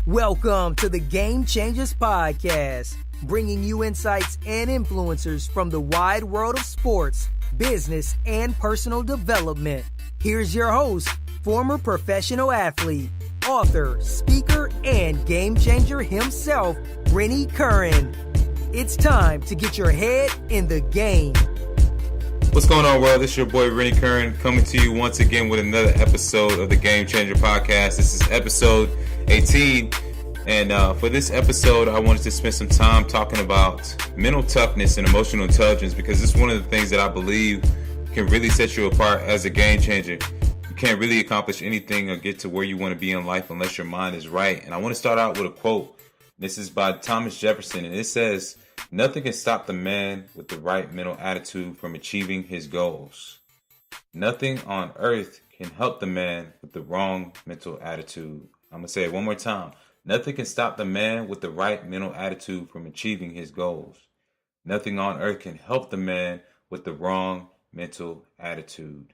Welcome to the Game Changers Podcast, bringing you insights and influencers from the wide world of sports, business, and personal development. Here's your host, former professional athlete, author, speaker, and game changer himself, Rennie Curran. It's time to get your head in the game. What's going on, world? It's your boy, Rennie Curran, coming to you once again with another episode of the Game Changer Podcast. This is episode 18, and for this episode, I wanted to spend some time talking about mental toughness and emotional intelligence, because it's one of the things that I believe can really set you apart as a game changer. You can't really accomplish anything or get to where you want to be in life unless your mind is right. And I want to start out with a quote. This is by Thomas Jefferson, and it says, "Nothing can stop the man with the right mental attitude from achieving his goals. Nothing on earth can help the man with the wrong mental attitude." I'm going to say it one more time. Nothing can stop the man with the right mental attitude from achieving his goals. Nothing on earth can help the man with the wrong mental attitude.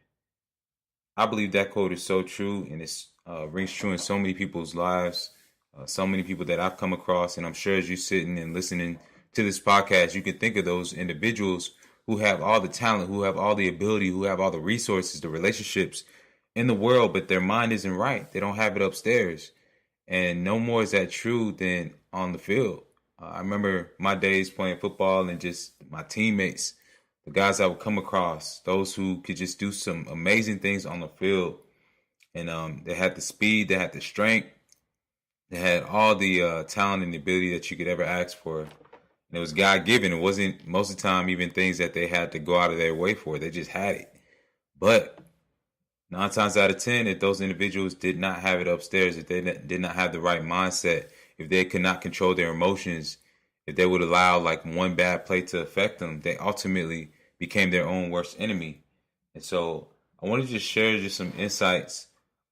I believe that quote is so true, and it rings true in so many people's lives, so many people that I've come across, and I'm sure as you're sitting and listening to this podcast, you can think of those individuals who have all the talent, who have all the ability, who have all the resources, the relationships in the world, but their mind isn't right. They don't have it upstairs. And no more is that true than on the field. I remember my days playing football and just my teammates, the guys I would come across, those who could just do some amazing things on the field. And they had the speed, they had the strength, they had all the talent and the ability that you could ever ask for. And it was God-given. It wasn't most of the time even things that they had to go out of their way for. They just had it. But 9 times out of 10, if those individuals did not have it upstairs, if they did not have the right mindset, if they could not control their emotions, if they would allow like one bad play to affect them, they ultimately became their own worst enemy. And so I wanted to just share just some insights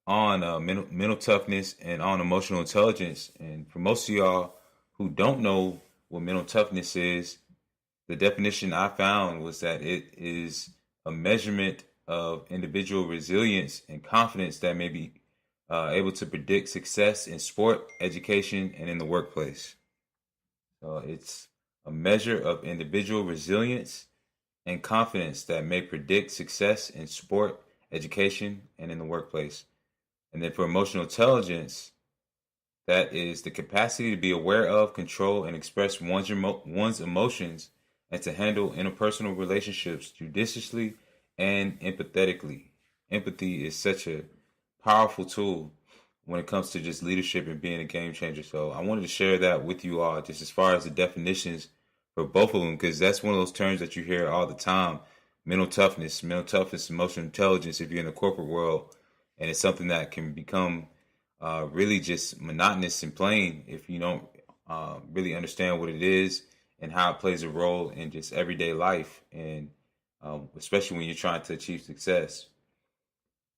on mental toughness and on emotional intelligence. And for most of y'all who don't know what mental toughness is, the definition I found was that it is a measurement of individual resilience and confidence that may be able to predict success in sport, education, and in the workplace. So it's a measure of individual resilience and confidence that may predict success in sport, education, and in the workplace. And then for emotional intelligence, that is the capacity to be aware of, control, and express one's emotions, and to handle interpersonal relationships judiciously and empathetically. Empathy is such a powerful tool when it comes to just leadership and being a game changer. So I wanted to share that with you all, just as far as the definitions for both of them, because that's one of those terms that you hear all the time. Mental toughness, emotional intelligence, if you're in the corporate world. And it's something that can become really just monotonous and plain if you don't really understand what it is and how it plays a role in just everyday life, and especially when you're trying to achieve success.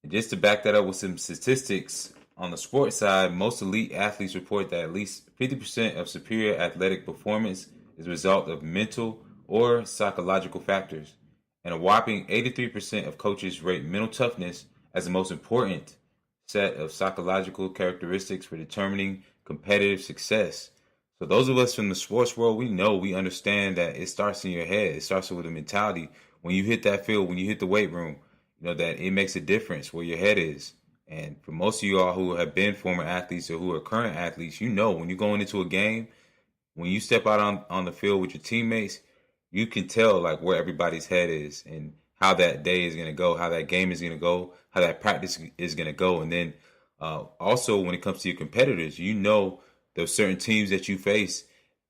And just to back that up with some statistics, on the sports side, most elite athletes report that at least 50% of superior athletic performance is a result of mental or psychological factors. And a whopping 83% of coaches rate mental toughness as the most important set of psychological characteristics for determining competitive success. So those of us from the sports world, we understand that it starts in your head. It starts with a mentality. When you hit that field, when you hit the weight room, you know that it makes a difference where your head is. And for most of you all who have been former athletes or who are current athletes, you know when you're going into a game, when you step out on the field with your teammates, you can tell like where everybody's head is and how that day is going to go, how that game is going to go, how that practice is going to go. And then also when it comes to your competitors, you know there's certain teams that you face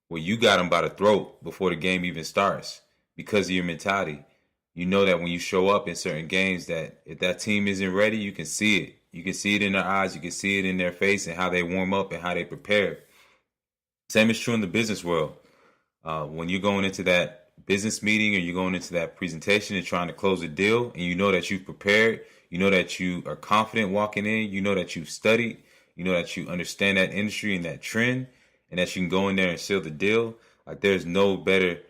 where you got them by the throat before the game even starts because of your mentality. You know that when you show up in certain games that if that team isn't ready, you can see it. You can see it in their eyes. You can see it in their face and how they warm up and how they prepare. Same is true in the business world. When you're going into that business meeting or you're going into that presentation and trying to close a deal, and you know that you've prepared, you know that you are confident walking in, you know that you've studied, you know that you understand that industry and that trend, and that you can go in there and seal the deal. Like there's no better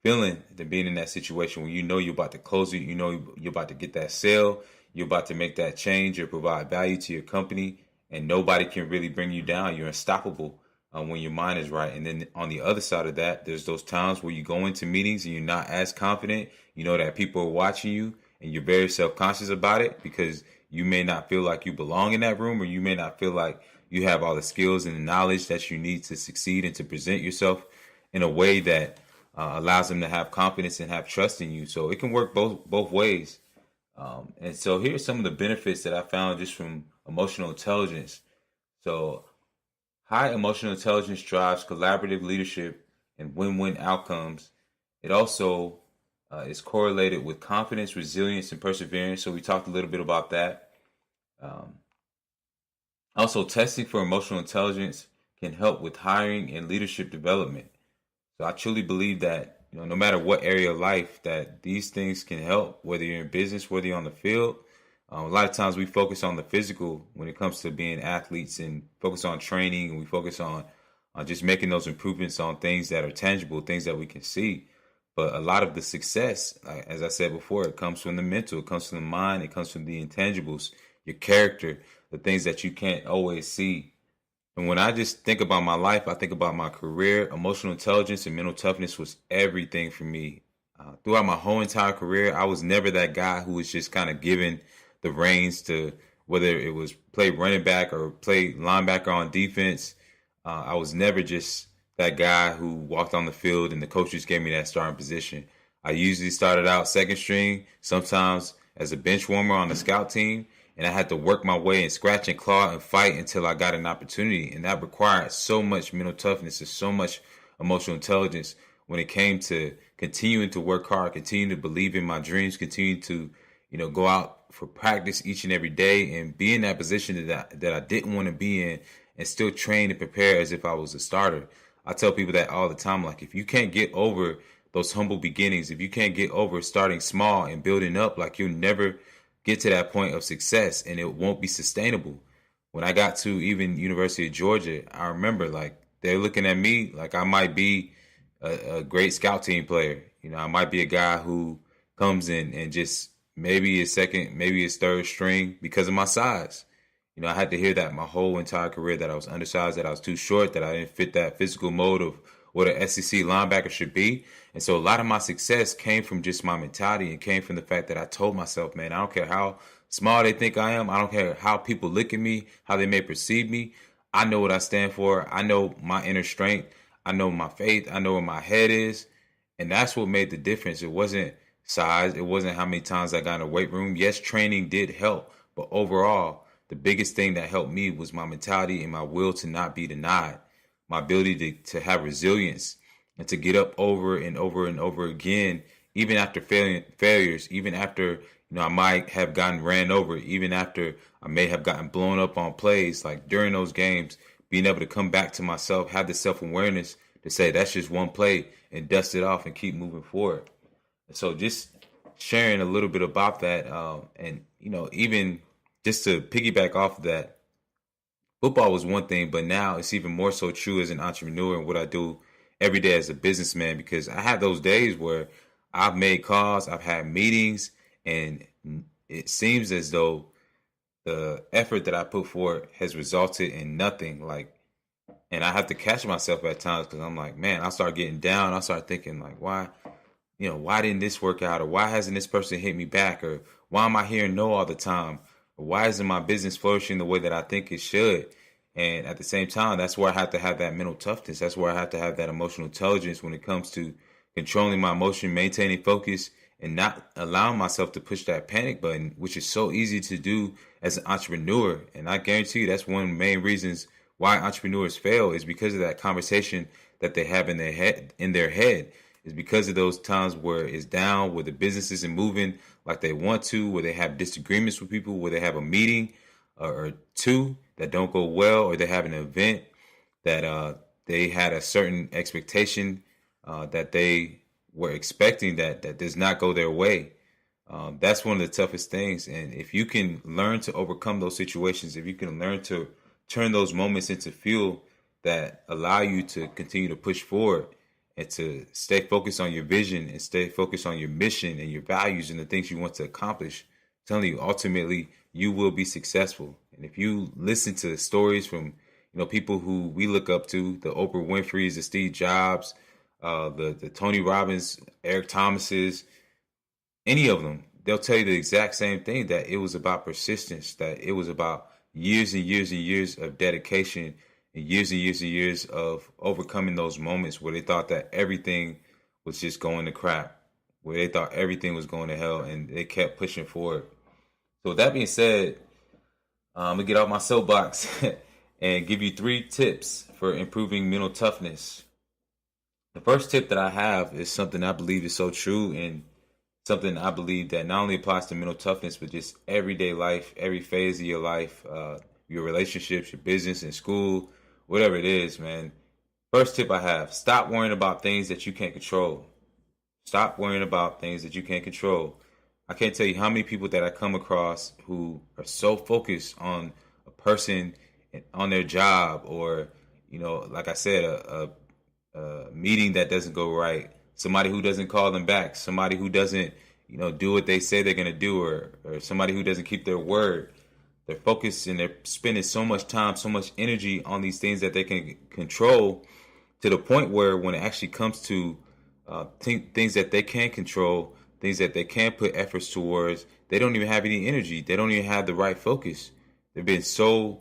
feeling than being in that situation when you know you're about to close it, you know you're about to get that sale, you're about to make that change or provide value to your company, and nobody can really bring you down. You're unstoppable when your mind is right. And then on the other side of that, there's those times where you go into meetings and you're not as confident. You know that people are watching you and you're very self-conscious about it because you may not feel like you belong in that room, or you may not feel like you have all the skills and the knowledge that you need to succeed and to present yourself in a way that allows them to have confidence and have trust in you. So it can work both ways. And so here's some of the benefits that I found just from emotional intelligence. So high emotional intelligence drives collaborative leadership and win-win outcomes. It also is correlated with confidence, resilience, and perseverance. So we talked a little bit about that. Also, testing for emotional intelligence can help with hiring and leadership development. So I truly believe that, no matter what area of life, that these things can help, whether you're in business, whether you're on the field. A lot of times we focus on the physical when it comes to being athletes, and focus on training, and we focus on just making those improvements on things that are tangible, things that we can see. But a lot of the success, as I said before, it comes from the mental, it comes from the mind, it comes from the intangibles, your character, the things that you can't always see. And when I just think about my life, I think about my career. Emotional intelligence and mental toughness was everything for me. Throughout my whole entire career, I was never that guy who was just kind of given the reins to, whether it was play running back or play linebacker on defense. I was never just that guy who walked on the field and the coaches gave me that starting position. I usually started out second string, sometimes as a bench warmer on the scout team, and I had to work my way and scratch and claw and fight until I got an opportunity. And that required so much mental toughness and so much emotional intelligence when it came to continuing to work hard, continuing to believe in my dreams, continue to, go out for practice each and every day and be in that position that I didn't want to be in, and still train and prepare as if I was a starter. I tell people that all the time, like, if you can't get over those humble beginnings, if you can't get over starting small and building up, like, you'll never get to that point of success, and it won't be sustainable. When I got to even University of Georgia, I remember, like, they're looking at me like I might be a great scout team player. I might be a guy who comes in and just maybe his second, maybe his third string because of my size. I had to hear that my whole entire career, that I was undersized, that I was too short, that I didn't fit that physical mold of what an SEC linebacker should be. And so a lot of my success came from just my mentality, and came from the fact that I told myself, man, I don't care how small they think I am. I don't care how people look at me, how they may perceive me. I know what I stand for. I know my inner strength. I know my faith. I know where my head is. And that's what made the difference. It wasn't size. It wasn't how many times I got in a weight room. Yes, training did help. But overall, the biggest thing that helped me was my mentality and my will to not be denied. My ability to have resilience and to get up over and over and over again, even after failures, even after, I might have gotten ran over, even after I may have gotten blown up on plays. Like, during those games, being able to come back to myself, have the self-awareness to say that's just one play, and dust it off and keep moving forward. So just sharing a little bit about that, and, even just to piggyback off of that, football was one thing, but now it's even more so true as an entrepreneur and what I do every day as a businessman, because I have those days where I've made calls, I've had meetings, and it seems as though the effort that I put forth has resulted in nothing. And I have to catch myself at times, because I'm like, man, I start getting down. I start thinking, like, why didn't this work out? Or why hasn't this person hit me back? Or why am I hearing no all the time? Why isn't my business flourishing the way that I think it should? And at the same time, that's where I have to have that mental toughness. That's where I have to have that emotional intelligence when it comes to controlling my emotion, maintaining focus, and not allowing myself to push that panic button, which is so easy to do as an entrepreneur. And I guarantee you that's one of the main reasons why entrepreneurs fail, is because of that conversation that they have in their head. Is because of those times where it's down, where the business isn't moving like they want to, where they have disagreements with people, where they have a meeting or two that don't go well, or they have an event that they had a certain expectation that they were expecting that does not go their way. That's one of the toughest things. And if you can learn to overcome those situations, if you can learn to turn those moments into fuel that allow you to continue to push forward, and to stay focused on your vision, and stay focused on your mission and your values and the things you want to accomplish, I'm telling you, ultimately, you will be successful. And if you listen to stories from, people who we look up to, the Oprah Winfrey's, the Steve Jobs, the Tony Robbins, Eric Thomas's, any of them, they'll tell you the exact same thing, that it was about persistence, that it was about years and years and years of dedication and years and years and years of overcoming those moments where they thought that everything was just going to crap, where they thought everything was going to hell, and they kept pushing forward. So with that being said, I'm going to get off my soapbox and give you 3 tips for improving mental toughness. The first tip that I have is something I believe is so true, and something I believe that not only applies to mental toughness, but just everyday life, every phase of your life, your relationships, your business, and school, whatever it is, man. First tip I have, stop worrying about things that you can't control. Stop worrying about things that you can't control. I can't tell you how many people that I come across who are so focused on a person, on their job, or, like I said, a meeting that doesn't go right, somebody who doesn't call them back, somebody who doesn't, do what they say they're going to do, or somebody who doesn't keep their word. They're focused and they're spending so much time, so much energy on these things that they can control, to the point where when it actually comes to things that they can control, things that they can put efforts towards, they don't even have any energy. They don't even have the right focus. They've been so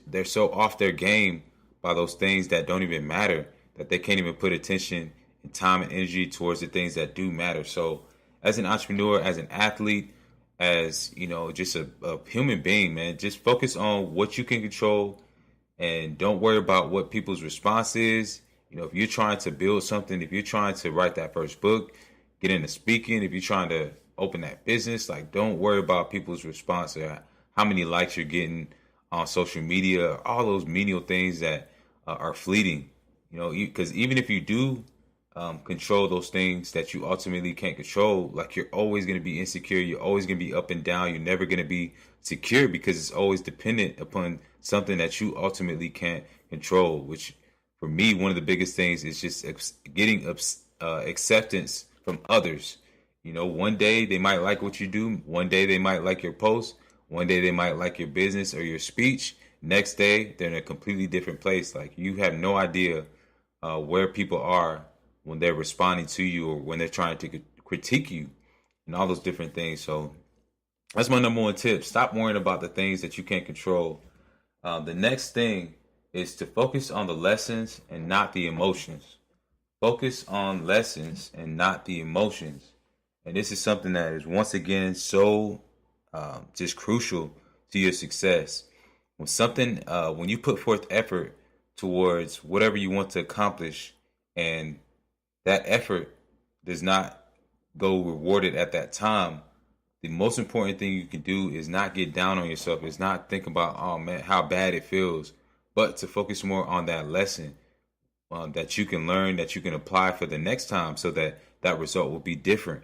they're so off their game by those things that don't even matter, that they can't even put attention and time and energy towards the things that do matter. So as an entrepreneur, as an athlete, as, just a human being, man, just focus on what you can control and don't worry about what people's response is. If you're trying to build something, if you're trying to write that first book, get into speaking, if you're trying to open that business, like, don't worry about people's response or how many likes you're getting on social media, or all those menial things that are fleeting. Because even if you do control those things that you ultimately can't control, like, you're always going to be insecure. You're always going to be up and down. You're never going to be secure, because it's always dependent upon something that you ultimately can't control, which for me, one of the biggest things is just getting acceptance from others. One day they might like what you do. One day they might like your post. One day they might like your business or your speech. Next day, they're in a completely different place. Like, you have no idea where people are when they're responding to you, or when they're trying to critique you, and all those different things. So that's my number 1 tip. Stop worrying about the things that you can't control. The next thing is to focus on the lessons and not the emotions. Focus on lessons and not the emotions. And this is something that is, once again, so just crucial to your success. When you put forth effort towards whatever you want to accomplish, and that effort does not go rewarded at that time, the most important thing you can do is not get down on yourself. Is not think about, oh man, how bad it feels, but to focus more on that lesson that you can learn, that you can apply for the next time, so that that result will be different.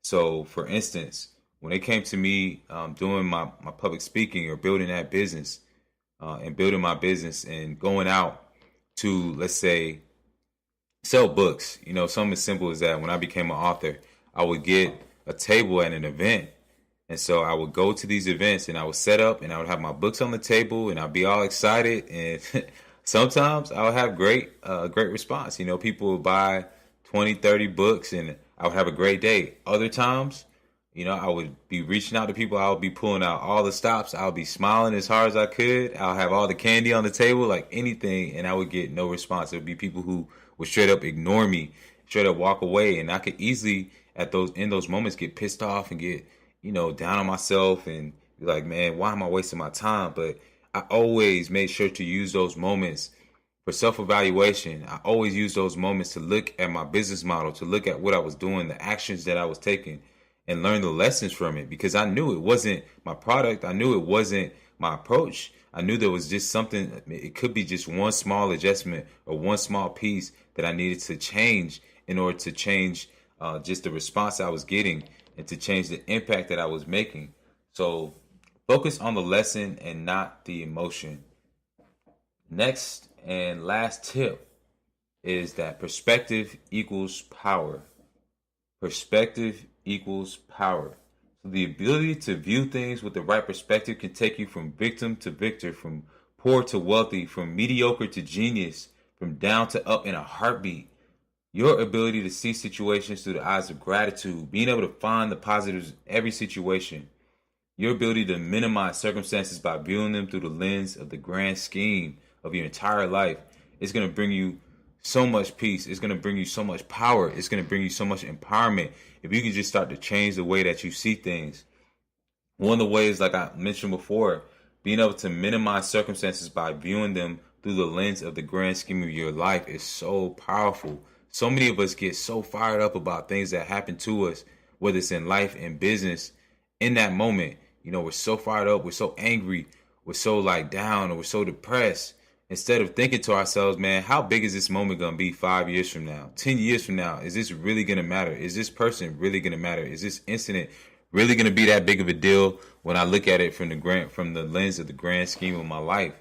So, for instance, when it came to me doing my public speaking, or building that business, and building my business, and going out to, let's say, sell books, something as simple as that. When I became an author, I would get a table at an event. And so I would go to these events, and I would set up, and I would have my books on the table, and I'd be all excited. And sometimes I would have great response. People would buy 20, 30 books, and I would have a great day. Other times, I would be reaching out to people. I would be pulling out all the stops. I would be smiling as hard as I could. I'll have all the candy on the table, like anything, and I would get no response. There would be people who would straight up ignore me, straight up walk away, and I could easily in those moments get pissed off and get down on myself and be like, man, why am I wasting my time? But I always made sure to use those moments for self-evaluation. I always use those moments to look at my business model, to look at what I was doing, the actions that I was taking, and learn the lessons from it, because I knew it wasn't my product. I knew it wasn't my approach. I knew there was just something, it could be just one small adjustment or one small piece that I needed to change in order to change just the response I was getting, and to change the impact that I was making. So focus on the lesson and not the emotion. Next and last tip is that perspective equals power. Perspective equals power. So the ability to view things with the right perspective can take you from victim to victor, from poor to wealthy, from mediocre to genius, from down to up in a heartbeat. Your ability to see situations through the eyes of gratitude, being able to find the positives in every situation, your ability to minimize circumstances by viewing them through the lens of the grand scheme of your entire life is going to bring you so much peace. It's going to bring you so much power. It's going to bring you so much empowerment if you can just start to change the way that you see things. One of the ways, like I mentioned before, being able to minimize circumstances by viewing them through the lens of the grand scheme of your life is so powerful. So many of us get so fired up about things that happen to us, whether it's in life and business. In that moment, we're so fired up, we're so angry, we're so down, or we're so depressed. Instead of thinking to ourselves, man, how big is this moment going to be 5 years from now, 10 years from now? Is this really going to matter? Is this person really going to matter? Is this incident really going to be that big of a deal when I look at it from the lens of the grand scheme of my life?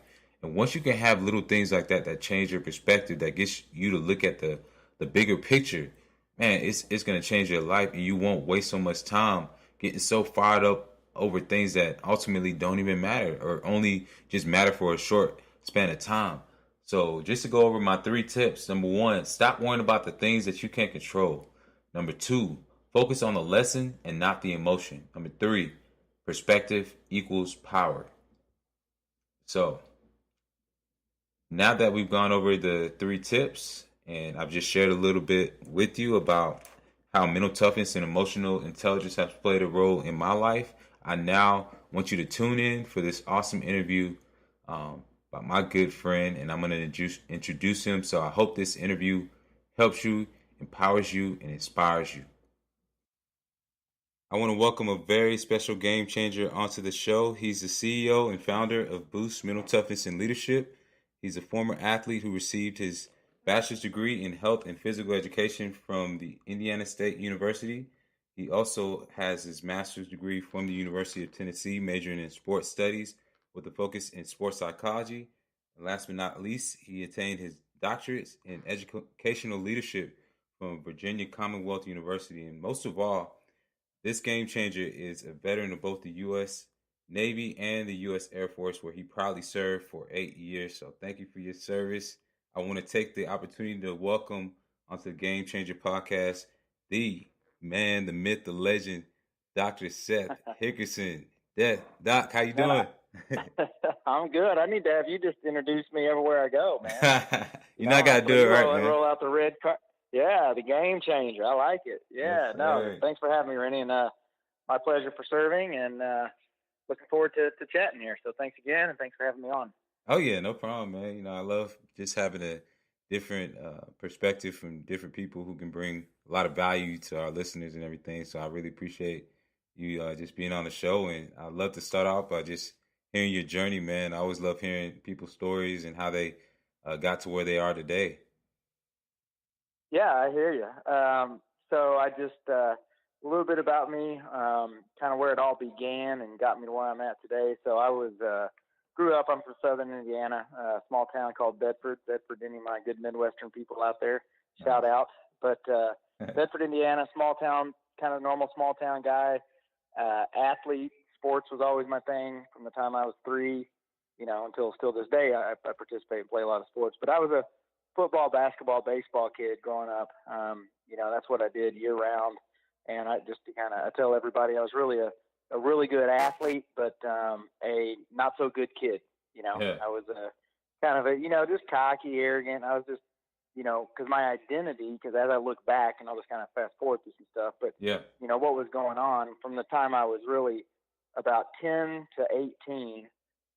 And once you can have little things like that change your perspective, that gets you to look at the bigger picture, man, it's going to change your life, and you won't waste so much time getting so fired up over things that ultimately don't even matter, or only just matter for a short span of time. So just to go over my 3 tips. Number 1, stop worrying about the things that you can't control. Number 2, focus on the lesson and not the emotion. Number 3, perspective equals power. So now that we've gone over the 3 tips, and I've just shared a little bit with you about how mental toughness and emotional intelligence have played a role in my life, I now want you to tune in for this awesome interview by my good friend, and I'm going to introduce him. So I hope this interview helps you, empowers you, and inspires you. I want to welcome a very special game changer onto the show. He's the CEO and founder of Boost Mental Toughness and Leadership. He's a former athlete who received his bachelor's degree in health and physical education from the Indiana State University. He also has his master's degree from the University of Tennessee, majoring in sports studies with a focus in sports psychology. And last but not least, he attained his doctorates in educational leadership from Virginia Commonwealth University. And most of all, this game changer is a veteran of both the U.S. Navy and the U.S. Air Force, where he proudly served for 8 years. So thank you for your service. I want to take the opportunity to welcome onto the Game Changer podcast the man, the myth, the legend, Dr. Seth Hickerson. Doc, how you doing? I'm good. I need to have you just introduce me everywhere I go, man. I got to do it right, man. Roll out the red card. Yeah, the game changer. I like it. Yeah, yes, no, thanks for having me, Rennie, and my pleasure for serving, and looking forward to chatting here. So thanks again, and thanks for having me on. Oh, yeah, no problem, man. I love just having a different perspective from different people who can bring a lot of value to our listeners and everything. So I really appreciate you just being on the show. And I'd love to start off by just hearing your journey, man. I always love hearing people's stories and how they got to where they are today. Yeah, I hear you. So I just, a little bit about me, kind of where it all began and got me to where I'm at today. So I grew up, I'm from Southern Indiana, a small town called Bedford, any of my good Midwestern people out there, shout out. But Bedford, Indiana, small town, kind of normal small town guy, athlete, sports was always my thing from the time I was 3, until still this day. I participate and play a lot of sports. But I was a football, basketball, baseball kid growing up. That's what I did year round. And I tell everybody I was really a really good athlete, but a not so good kid. Yeah. I was kind of just cocky, arrogant. I was just, because my identity, because as I look back, and I'll just kind of fast forward through some stuff, but yeah, what was going on from the time I was really about 10 to 18,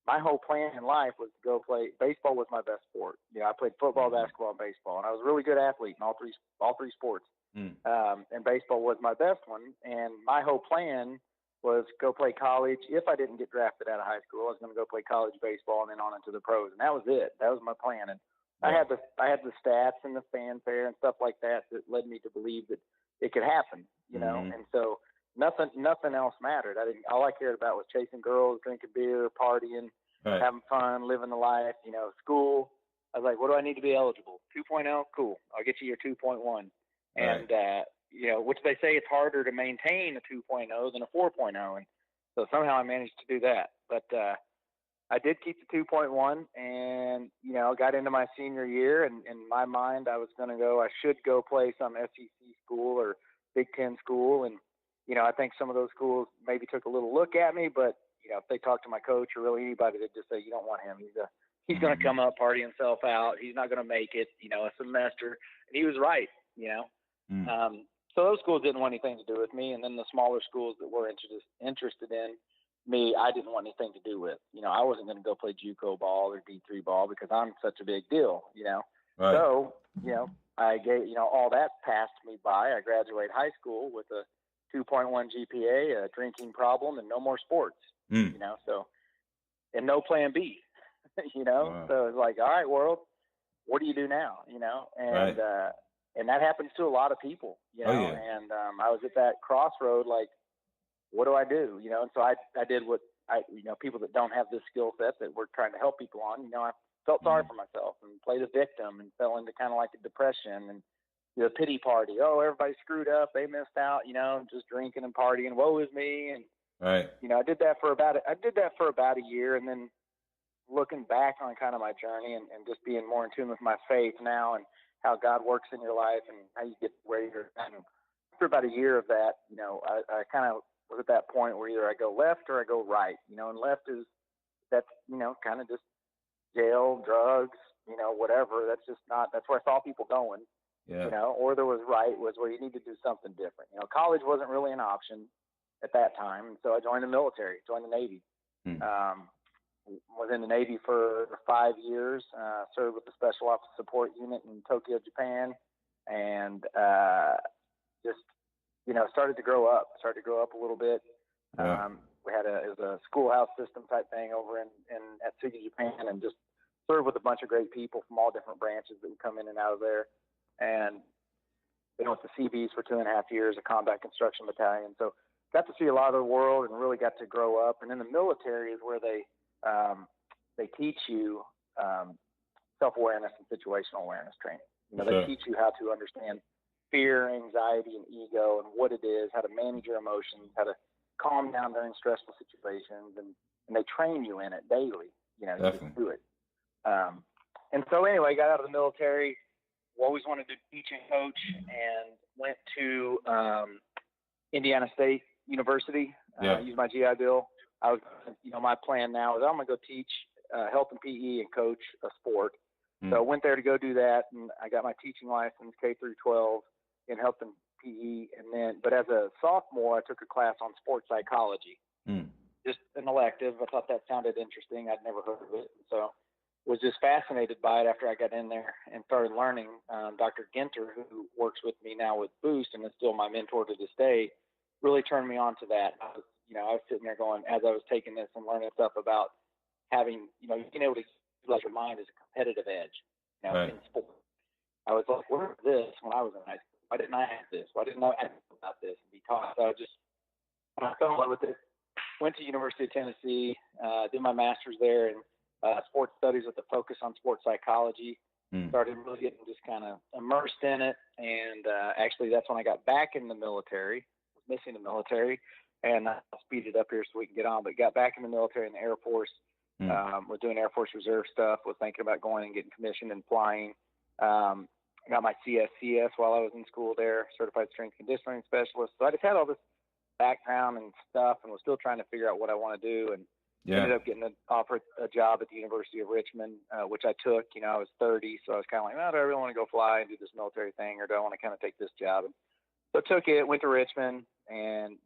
my whole plan in life was to go play baseball. Was my best sport. I played football, basketball, and baseball, and I was a really good athlete in all three sports. And baseball was my best one. And my whole plan was go play college. If I didn't get drafted out of high school, I was going to go play college baseball and then on into the pros. And that was it. That was my plan. And I had the stats and the fanfare and stuff like that led me to believe that it could happen, And so nothing else mattered. All I cared about was chasing girls, drinking beer, partying, right, having fun, living the life, school. I was like, what do I need to be eligible? 2.0, cool. I'll get you your 2.1. And, which they say it's harder to maintain a 2.0 than a 4.0. And so somehow I managed to do that. But I did keep the 2.1 and, got into my senior year. And in my mind, I should go play some SEC school or Big Ten school. And, I think some of those schools maybe took a little look at me, but, if they talked to my coach or really anybody, they'd just say, you don't want him. He's going to come up, party himself out. He's not going to make it, a semester. And he was right, So those schools didn't want anything to do with me. And then the smaller schools that were interested in me, I didn't want anything to do with. I wasn't going to go play JUCO ball or D3 ball because I'm such a big deal, Right. So, I gave, all that passed me by. I graduated high school with a 2.1 GPA, a drinking problem, and no more sports, so, and no plan B, Wow. So it's like, all right, world, what do you do now, and, Right. And that happens to a lot of people, Oh, yeah. and I was at that crossroad, like, what do I do, and so I did what people that don't have this skill set that we're trying to help people on, I felt sorry for myself and played a victim and fell into kind of like a depression and the pity party. Oh, everybody screwed up. They missed out, just drinking and partying. Woe is me. And, Right. I did that for about a year. And then looking back on kind of my journey and just being more in tune with my faith now and how God works in your life and how you get where you're at. And after about a year of that, I kind of was at that point where either I go left or I go right, and left is that's, kind of just jail, drugs, whatever. That's where I saw people going, Yeah. or there was right was where you need to do something different. College wasn't really an option at that time. And so I joined the military, joined the Navy. Was in the Navy for 5 years, served with the Special Ops Support Unit in Tokyo, Japan, and just, started to grow up a little bit. Yeah. We had it was a schoolhouse system type thing over in Atsugi, Japan, and just served with a bunch of great people from all different branches that would come in and out of there. And with the CBs for 2.5 years, a combat construction battalion. So got to see a lot of the world and really got to grow up. And in the military is where they teach you self-awareness and situational awareness training. They teach you how to understand fear, anxiety, and ego and what it is, how to manage your emotions, how to calm down during stressful situations, and they train you in it daily. You just do it. And so anyway, got out of the military, always wanted to teach and coach, and went to Indiana State University, used my GI Bill. I was, my plan now is I'm going to go teach health and PE and coach a sport. So I went there to go do that, and I got my teaching license K through 12 in health and PE, but as a sophomore, I took a class on sports psychology, just an elective. I thought that sounded interesting. I'd never heard of it, so was just fascinated by it after I got in there and started learning. Dr. Ginter, who works with me now with Boost and is still my mentor to this day, really turned me on to that. I was sitting there going, as I was taking this and learning stuff about having, being able to utilize your mind as a competitive edge, Right. in sport. I was like, where was this when I was in high school? Why didn't I have this? Why didn't I ask about this and be taught? So I fell in love with it. Went to University of Tennessee, did my master's there in sports studies with a focus on sports psychology. Started really getting just kind of immersed in it. And actually, that's when I got back in the military. Was missing the military. And I'll speed it up here so we can get on. But got back in the military in the Air Force. Was doing Air Force Reserve stuff. Was thinking about going and getting commissioned and flying. Got my CSCS while I was in school there, Certified Strength Conditioning Specialist. So I just had all this background and stuff and was still trying to figure out what I want to do. And ended up getting offered a job at the University of Richmond, which I took. I was 30, so I was kind of like, do I really want to go fly and do this military thing, or do I want to kind of take this job? And so I took it, went to Richmond, and,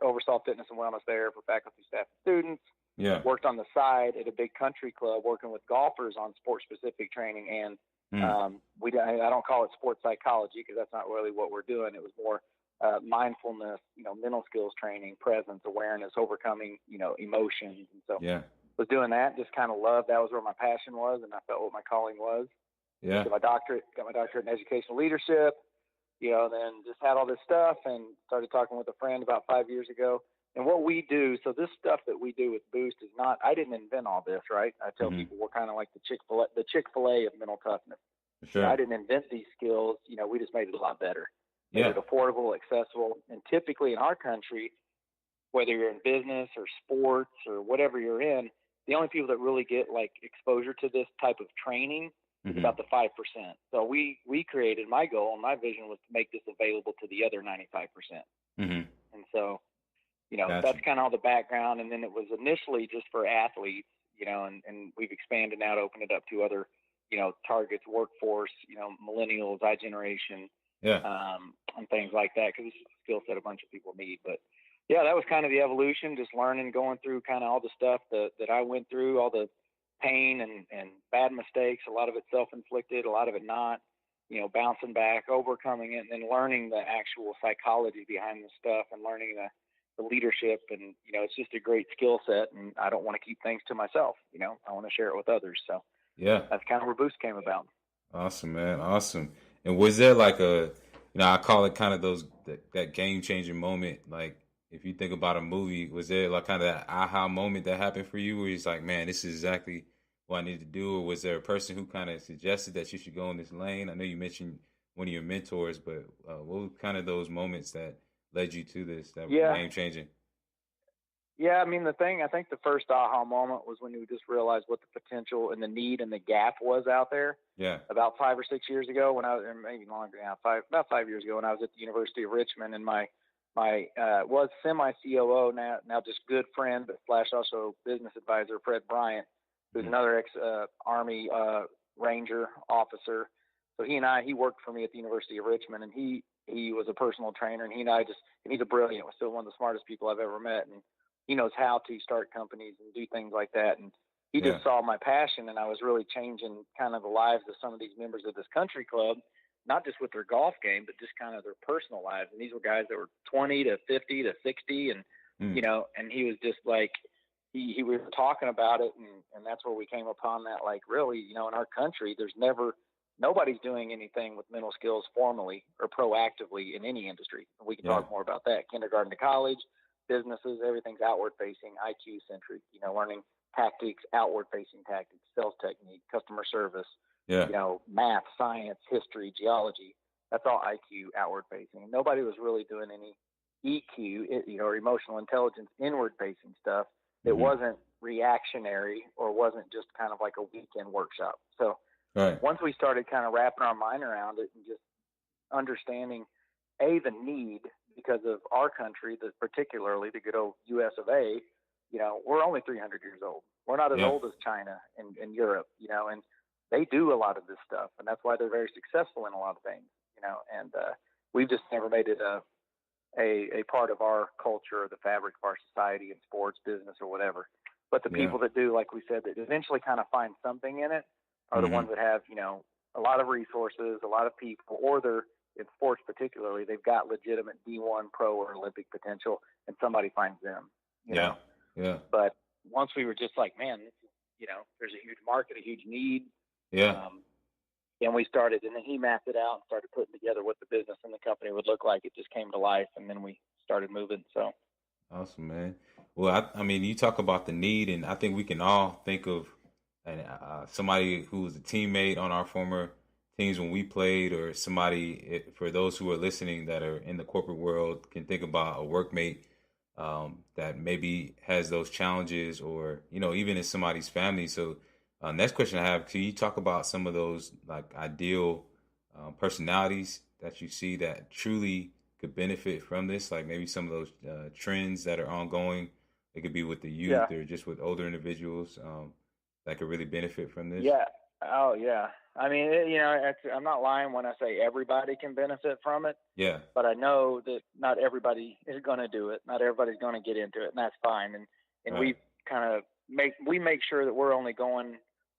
oversaw fitness and wellness there for faculty, staff, and students. Yeah. Worked on the side at a big country club working with golfers on sport-specific training. And I don't call it sports psychology because that's not really what we're doing. It was more mindfulness, mental skills training, presence, awareness, overcoming, emotions. And so was doing that, just kind of loved. That was where my passion was, and I felt what my calling was. Yeah. Got my doctorate in educational leadership, then just had all this stuff and started talking with a friend about 5 years ago. And what we do, so this stuff that we do with Boost is not, I didn't invent all this, right? I tell people we're kind of like the Chick-fil-A of mental toughness. Sure. I didn't invent these skills. We just made it a lot better. made Yeah. it affordable, accessible, and typically in our country, whether you're in business or sports or whatever you're in, the only people that really get like exposure to this type of training is about the 5%. So we created, my goal and my vision was to make this available to the other 95%. Mm-hmm. And so, Gotcha. that's kind of all the background. And then it was initially just for athletes, and we've expanded now to open it up to other, targets, workforce, millennials, iGeneration, Yeah. and things like that, because it's a skill set a bunch of people need. But yeah, that was kind of the evolution, just learning, going through kind of all the stuff that I went through, all the pain and bad mistakes, a lot of it self-inflicted, a lot of it not, bouncing back, overcoming it, and then learning the actual psychology behind the stuff and learning the leadership. And, it's just a great skill set, and I don't want to keep things to myself. I want to share it with others. So Yeah. that's kind of where Boost came about. Awesome, man. Awesome. And was there like I call it kind of that game changing moment. Like if you think about a movie, was there like kind of that aha moment that happened for you where it's like, man, this is exactly what I need to do? Or was there a person who kind of suggested that you should go in this lane? I know you mentioned one of your mentors, but what were kind of those moments that led you to this that were game changing? Yeah, I mean, I think the first aha moment was when you just realized what the potential and the need and the gap was out there. Yeah. About 5 or 6 years ago, when I was, and maybe longer now, about 5 years ago, when I was at the University of Richmond, and my was semi COO now just good friend, but / also business advisor, Fred Bryant, who's another ex Army Ranger officer. So he worked for me at the University of Richmond, and he was a personal trainer, and and he's a brilliant, was still one of the smartest people I've ever met, and he knows how to start companies and do things like that. And he just saw my passion, and I was really changing kind of the lives of some of these members of this country club, not just with their golf game, but just kind of their personal lives. And these were guys that were 20 to 50 to 60. And, and he was just like, we were talking about it. And that's where we came upon that, like, really, in our country, nobody's doing anything with mental skills formally or proactively in any industry. And we can talk more about that. Kindergarten to college, businesses, everything's outward facing, IQ centric, learning tactics, outward facing tactics, sales technique, customer service, math, science, history, geology. That's all IQ, outward facing. And nobody was really doing any EQ, or emotional intelligence, inward facing stuff. It wasn't reactionary or wasn't just kind of like a weekend workshop. So once we started kind of wrapping our mind around it and just understanding the need, because of our country, that particularly the good old US of A, we're only 300 years old. We're not as old as China and Europe, and they do a lot of this stuff, and that's why they're very successful in a lot of things, and we've just never made it a part of our culture or the fabric of our society in sports, business, or whatever. But the people that do, like we said, that eventually kind of find something in it are the ones that have, a lot of resources, a lot of people, or they're, in sports particularly, they've got legitimate D1 pro or Olympic potential, and somebody finds them. You know? Yeah. But once we were just like, man, this is, there's a huge market, a huge need. Yeah. And we started, and then he mapped it out and started putting together what the business and the company would look like. It just came to life, and then we started moving. So awesome, man. Well, I mean, you talk about the need, and I think we can all think of somebody who was a teammate on our former teams when we played, or somebody, for those who are listening that are in the corporate world, can think about a workmate that maybe has those challenges, or even in somebody's family. So next question I have, can you talk about some of those like ideal personalities that you see that truly could benefit from this, like maybe some of those trends that are ongoing? It could be with the youth or just with older individuals that could really benefit from this. Oh yeah. I mean, I'm not lying when I say everybody can benefit from it. Yeah. But I know that not everybody is going to do it. Not everybody's going to get into it, and that's fine. And we kind of make sure that we're only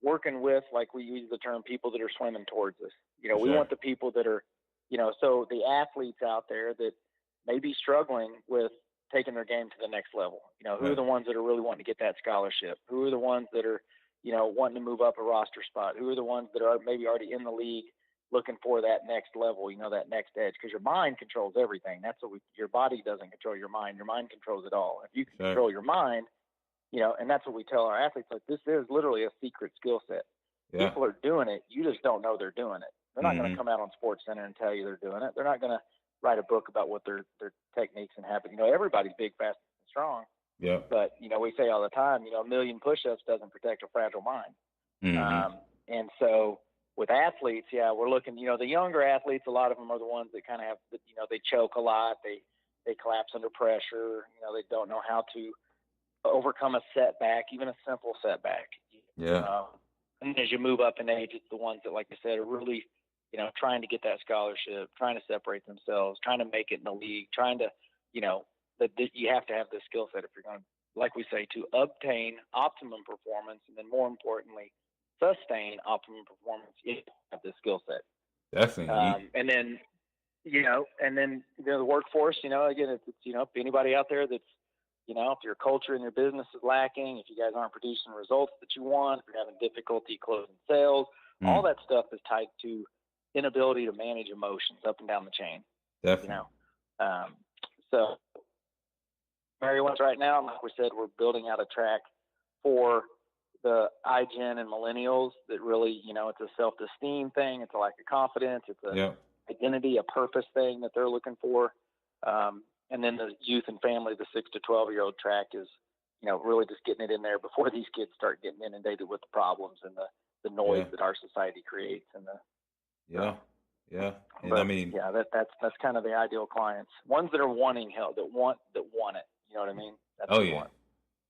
working with, like we use the term, people that are swimming towards us. We want the people that are, so the athletes out there that may be struggling with taking their game to the next level. Who are the ones that are really wanting to get that scholarship? Who are the ones that are, wanting to move up a roster spot? Who are the ones that are maybe already in the league looking for that next level, that next edge? Because your mind controls everything. That's what your body doesn't control your mind. Your mind controls it all. If you can control your mind, and that's what we tell our athletes, like, this is literally a secret skill set. People are doing it. You just don't know they're doing it. They're not going to come out on Sports Center and tell you they're doing it. They're not going to write a book about what their techniques and habits. Everybody's big, fast, and strong. Yeah. But we say all the time, a million push-ups doesn't protect a fragile mind. Mm-hmm. And so with athletes, we're looking. The younger athletes, a lot of them are the ones that kind of have, they choke a lot. They collapse under pressure. They don't know how to overcome a setback, even a simple setback. Yeah. And as you move up in age, it's the ones that, like I said, are really, trying to get that scholarship, trying to separate themselves, trying to make it in the league, trying to, that you have to have the skill set if you're going to, like we say, to obtain optimum performance, and then more importantly, sustain optimum performance. You have the skill set. Definitely. And then, the workforce. Again, it's anybody out there that's, if your culture and your business is lacking, if you guys aren't producing results that you want, if you're having difficulty closing sales, all that stuff is tied to inability to manage emotions up and down the chain. Definitely. So Merriweather right now, like we said, we're building out a track for the iGen and millennials that really, it's a self-esteem thing. It's a lack of confidence. It's a identity, a purpose thing that they're looking for. And then the youth and family, the 6 to 12-year-old track is, really just getting it in there before these kids start getting inundated with the problems and the noise that our society creates. And And that's kind of the ideal clients. Ones that are wanting help, that want it. You know what I mean? That's what we want.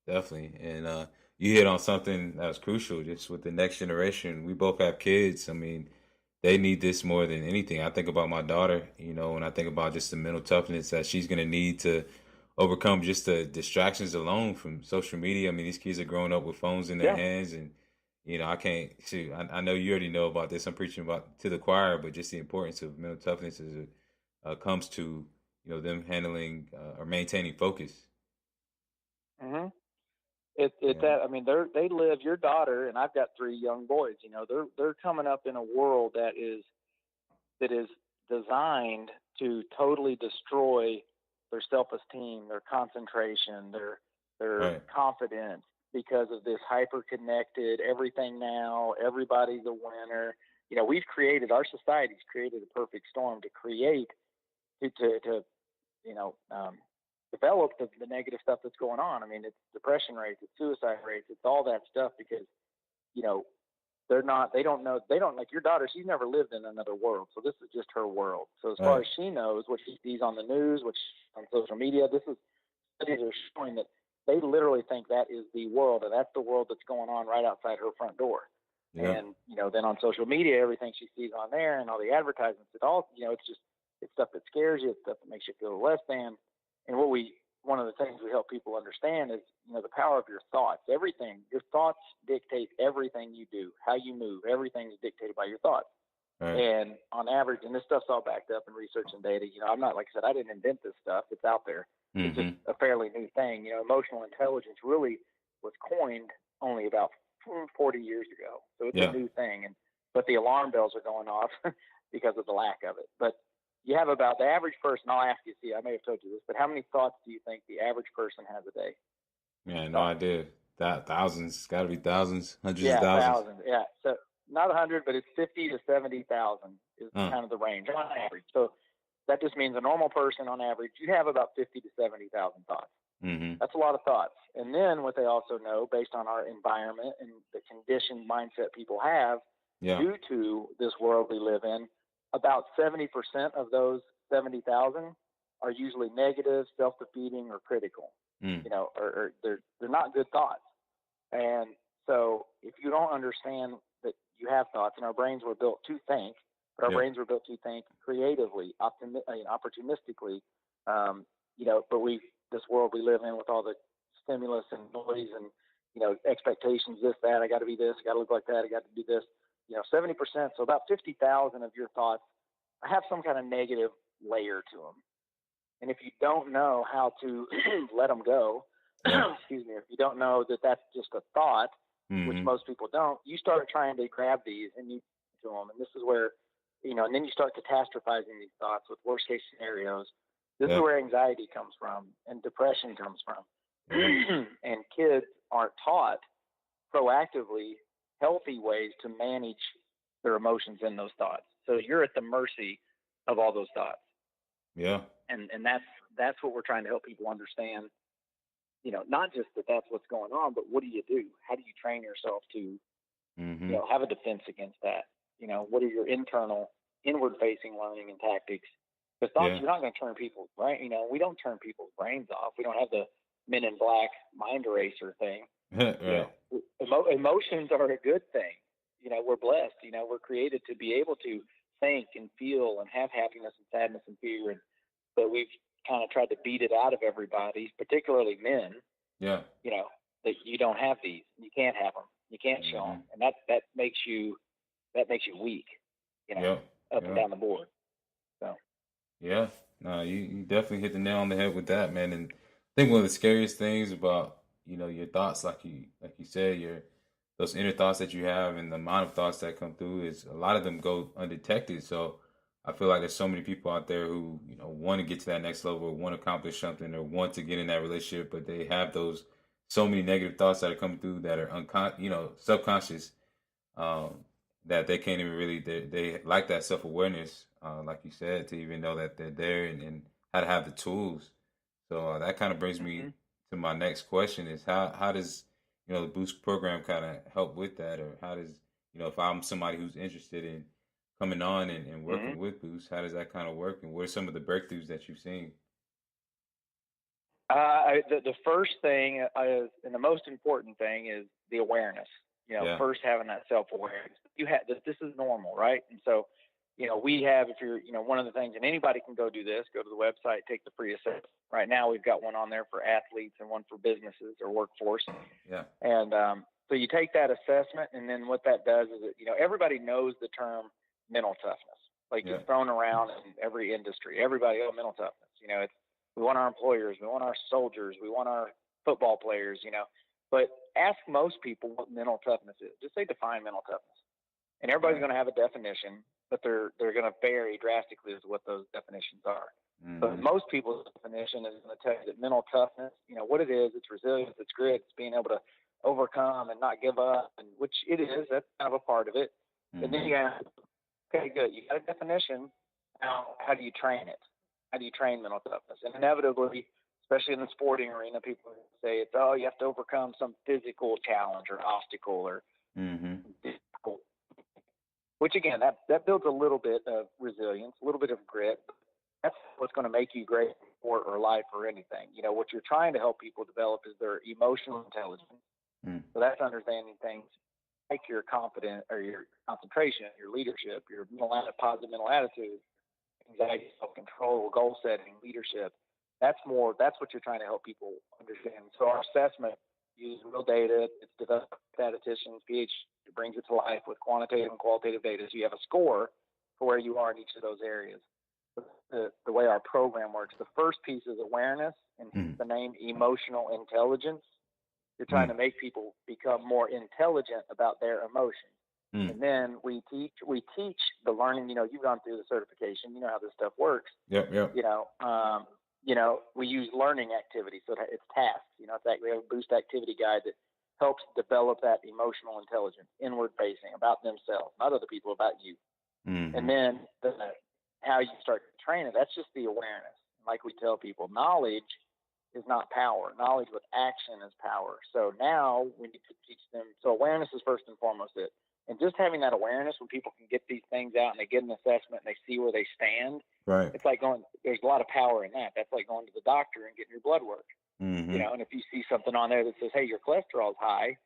Definitely. And you hit on something that was crucial, just with the next generation. We both have kids. I mean, they need this more than anything. I think about my daughter, when I think about just the mental toughness that she's going to need to overcome just the distractions alone from social media. I mean, these kids are growing up with phones in their hands, and, I can't shoot. I know you already know about this. I'm preaching about to the choir, but just the importance of mental toughness as it comes to, them handling or maintaining focus. Mm-hmm. That, I mean, they live, your daughter, and I've got 3 young boys, they're coming up in a world that is designed to totally destroy their self-esteem, their concentration, their confidence, because of this hyper-connected everything now, everybody's a winner. Our society's created a perfect storm to create, to develop the negative stuff that's going on. I mean, it's depression rates, it's suicide rates, it's all that stuff, because, they don't know, like your daughter, she's never lived in another world. So this is just her world. So as far as she knows, what she sees on the news, what she on social media, studies are showing that they literally think that is the world, and that's the world that's going on right outside her front door. Yeah. And, then on social media, everything she sees on there and all the advertisements, it's stuff that scares you, it's stuff that makes you feel less than. And one of the things we help people understand is, the power of your thoughts. Everything, your thoughts dictate everything you do, how you move. Everything is dictated by your thoughts. Right. And on average, and this stuff's all backed up in research and data. I'm not, like I said, I didn't invent this stuff. It's out there. Mm-hmm. It's just a fairly new thing. Emotional intelligence really was coined only about 40 years ago. So it's a new thing. But the alarm bells are going off because of the lack of it. But you have about the average person, I'll ask you, I may have told you this, but how many thoughts do you think the average person has a day? Yeah, no idea. Thousands, got to be thousands, hundreds of thousands. Thousands. Yeah, so not 100, but it's 50 to 70,000 is kind of the range on average. So that just means a normal person on average, you have about 50 to 70,000 thoughts. Mm-hmm. That's a lot of thoughts. And then what they also know, based on our environment and the conditioned mindset people have, due to this world we live in, about 70% of those 70,000 are usually negative, self-defeating, or critical. Or they're not good thoughts. And so if you don't understand that you have thoughts, and our brains were built to think, but our brains were built to think creatively, opportunistically, but this world we live in with all the stimulus and noise and, expectations, this, that, I got to be this, I got to look like that, I got to do this, 70%, so about 50,000 of your thoughts have some kind of negative layer to them. And if you don't know how to let them go, excuse me, if you don't know that that's just a thought, which most people don't, you start trying to grab these and you to them. And this is where, and then you start catastrophizing these thoughts with worst case scenarios. This is where anxiety comes from and depression comes from. And kids aren't taught proactively healthy ways to manage their emotions in those thoughts. So you're at the mercy of all those thoughts. Yeah. And that's what we're trying to help people understand. Not just that that's what's going on, but what do you do? How do you train yourself to, Mm-hmm. have a defense against that? What are your inward facing learning and tactics? Because thoughts, Yeah. you're not going to turn people's brain. We don't turn people's brains off. We don't have the Men in Black mind eraser thing. Right. Emotions are a good thing. We're blessed. We're created to be able to think and feel and have happiness and sadness and fear. But we've kind of tried to beat it out of everybody, particularly men. Yeah. That you don't have these. You can't have them. You can't show them, and that makes you weak. Yep. Up and down the board. So. Yeah. No, you definitely hit the nail on the head with that, man. And I think one of the scariest things about your thoughts, like you said, those inner thoughts that you have and the amount of thoughts that come through is a lot of them go undetected. So I feel like there's so many people out there who want to get to that next level, or want to accomplish something, or want to get in that relationship, but they have those so many negative thoughts that are coming through that are subconscious, that they can't even really they lack that self-awareness, like you said, to even know that they're there, and how to have the tools. So that kind of brings me to my next question: is how does the Boost program kind of help with that, or how does if I'm somebody who's interested in coming on and working with Boost, how does that kind of work, and what are some of the breakthroughs that you've seen? The first thing is, and the most important thing, is the awareness. First having that self-awareness. This is normal, right? And so, we have, if you're, one of the things, and anybody can go do this, go to the website, take the free assessment. Right now, we've got one on there for athletes and one for businesses or workforce. Yeah. And so you take that assessment, and then what that does is, everybody knows the term mental toughness. Like, it's thrown around in every industry. Everybody, mental toughness. We want our employers, we want our soldiers, we want our football players, But ask most people what mental toughness is. Just say define mental toughness. And everybody's going to have a definition, but they're going to vary drastically as to what those definitions are. But most people's definition is going to tell you that mental toughness, what it is, it's resilience, it's grit, it's being able to overcome and not give up, and which it is. That's kind of a part of it. And then you ask, okay, good, you got a definition. Now, how do you train it? How do you train mental toughness? And inevitably, especially in the sporting arena, people say you have to overcome some physical challenge or obstacle or difficult. Which again, that builds a little bit of resilience, a little bit of grit. That's what's going to make you great in sport or life or anything. What you're trying to help people develop is their emotional intelligence. So that's understanding things like your confidence or your concentration, your leadership, your positive mental attitude, anxiety, self-control, goal setting, leadership. That's what you're trying to help people understand. So our assessment uses real data. It's developed statisticians, PhD, it brings it to life with quantitative and qualitative data. So you have a score for where you are in each of those areas. The way our program works, the first piece is awareness, and the name emotional intelligence. You're trying to make people become more intelligent about their emotions. And then we teach the learning. You've gone through the certification. You know how this stuff works. Yep. We use learning activities, so it's tasks. It's like we have a Boost activity guide that helps develop that emotional intelligence, inward facing, about themselves, not other people, about you. And then how you start to train it, that's just the awareness. Like we tell people, knowledge is not power. Knowledge with action is power. So now we need to teach them. So awareness is first and foremost it. And just having that awareness when people can get these things out and they get an assessment and they see where they stand, right? It's like there's a lot of power in that. That's like going to the doctor and getting your blood work. And if you see something on there that says, hey, your cholesterol's high,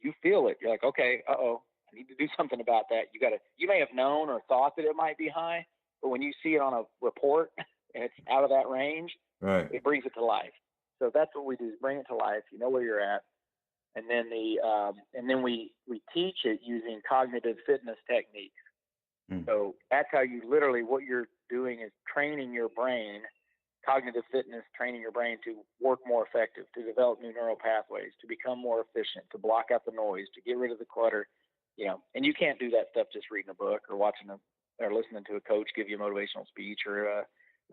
you feel it. You're like, okay, I need to do something about that. You may have known or thought that it might be high, but when you see it on a report and it's out of that range, right, it brings it to life. So that's what we do, is bring it to life. You know where you're at. And then we teach it using cognitive fitness techniques. So that's how what you're doing is training your brain, cognitive fitness, training your brain to work more effective, to develop new neural pathways, to become more efficient, to block out the noise, to get rid of the clutter. And you can't do that stuff just reading a book or or listening to a coach give you a motivational speech or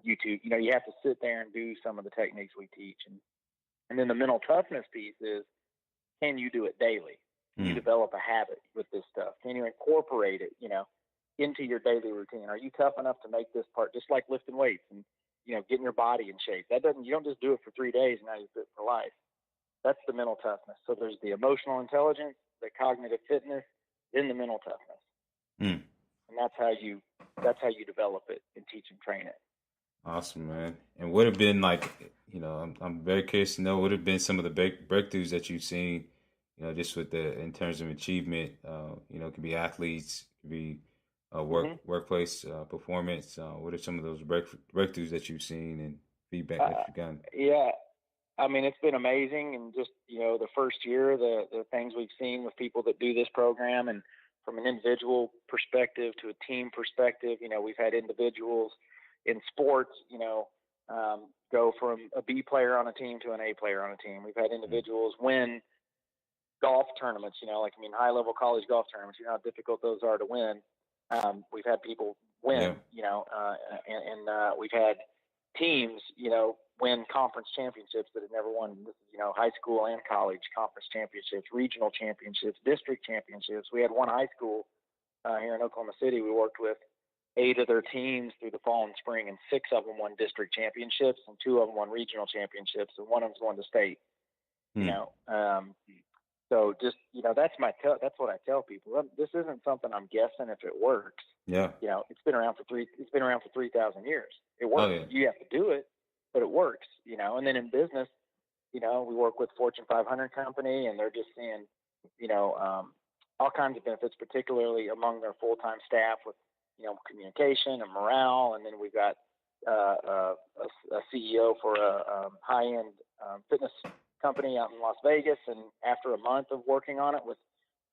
YouTube. You have to sit there and do some of the techniques we teach. And then the mental toughness piece is, can you do it daily? Can you develop a habit with this stuff? Can you incorporate it, into your daily routine? Are you tough enough to make this part, just like lifting weights? And getting your body in shape. You don't just do it for 3 days and now you're fit for life. That's the mental toughness. So there's the emotional intelligence, the cognitive fitness, then the mental toughness. Mm. And that's how you develop it and teach and train it. Awesome, man. And what have been like, I'm very curious to know what have been some of the breakthroughs that you've seen, just with in terms of achievement, it could be athletes, it could be workplace performance. What are some of those breakthroughs that you've seen and feedback that you've gotten? Yeah. I mean, it's been amazing. And just, the first year, the things we've seen with people that do this program, and from an individual perspective to a team perspective, we've had individuals in sports, go from a B player on a team to an A player on a team. We've had individuals win golf tournaments, high-level college golf tournaments. You know how difficult those are to win. We've had people win, and we've had teams, win conference championships that had never won. This is, high school and college conference championships, regional championships, district championships. We had one high school here in Oklahoma City we worked with, 8 of their teams through the fall and spring, and 6 of them won district championships, and 2 of them won regional championships, and 1 of them's going to state. So just, that's what I tell people. This isn't something I'm guessing if it works. Yeah. It's been around for 3,000 years. It works. Oh, yeah. You have to do it, but it works, And then in business, we work with Fortune 500 company, and they're just seeing, all kinds of benefits, particularly among their full-time staff with, communication and morale. And then we've got a CEO for a high-end fitness company out in Las Vegas. And after a month of working on it, with